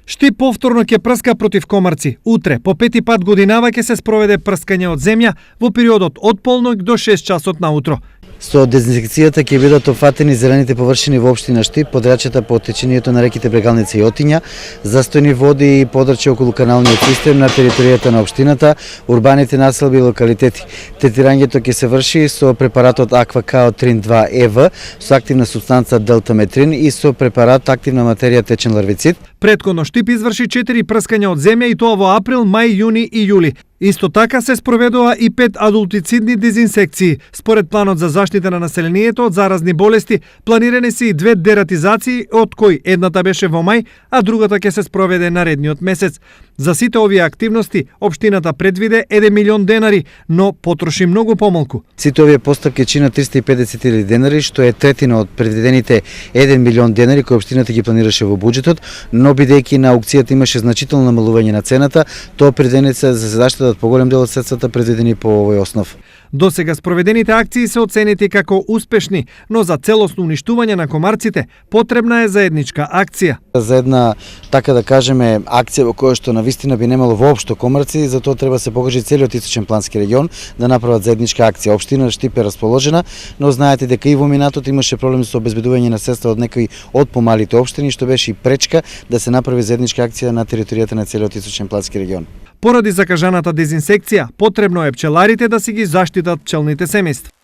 Штип повторно ќе прска против комарци. Утре, по пети пат годинава ќе се спроведе прскање од земја во периодот од полнок до 6 часот наутро. Со дезинфекцијата ќе бидат опфатени зелените површини во општина Штип, подрачјата по течењето на реките Брегалница и Отиња, застојни води и подрачје околу каналниот систем на територијата на општината, урбаните населби и локалитети. Третирањето ќе се врши со препаратот Аквакао Трин 2 ЕВ, со активна супстанца Делтаметрин и со препарат активна материја течен ларвицид. Предходно Штип изврши 4 прскања од земја и тоа во април, мај, јуни и јули. Исто така се спроведува и 5 адултицидни дезинсекции. Според планот за заштита на населението од заразни болести, планирани се и 2 дератизации, од кои едната беше во мај, а другата ќе се спроведе наредниот месец. За сите овие активности, општината предвиде 1 милион денари, но потроши многу помалку. Сите овие постапки чинат 350.000 денари, што е третина од предвидените 1 милион денари кои општината ги планираше во буџетот, но бидејќи на аукцијата имаше значително намалување на цената, тоа предвидени се за се заштитат поголем дел од средствата предвидени по овој основ. До сега спроведените акции се оценети како успешни, но за целосно уништување на комарците потребна е заедничка акција. За една, така да кажеме, акција во која што навистина би немало воопшто комарци, затоа треба се покажи целиот источен плански регион да направат заедничка акција. Општина Штип е расположена, но знаете дека и во минатото имаше проблем со обезбедување на средства од некои од помалите општини, што беше и пречка да се направи заедничка акција на територијата на целиот источен плански регион. Поради закажаната дезинсекција, потребно е пчеларите да си ги заштитат пчелните семејства.